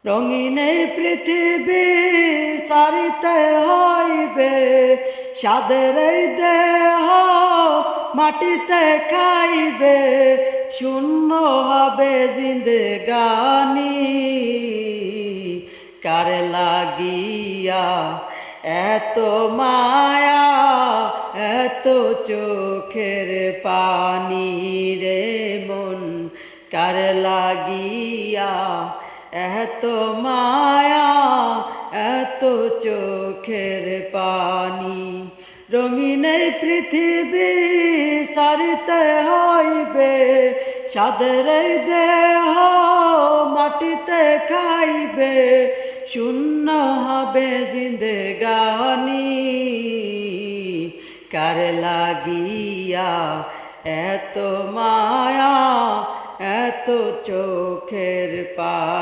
রঙিন এই পৃথিবী সারিতে হইবে, সাদের এই দেহ মাটিতে খাইবে, শূন্য হবে জিন্দেগানি। কারে লাগিয়া এত মায়া, এত চোখের পানি রে মন, কারে লাগিয়া এত মায়া, এত চোখের পানি। রঙিন এই পৃথিবী সারিতে হইবে, সাদের এই দেহ মাটিতে খাইবে, শূন্য হবে জিন্দেগানি। কারে লাগিয়া এত মায়া, এত চোখের পানি।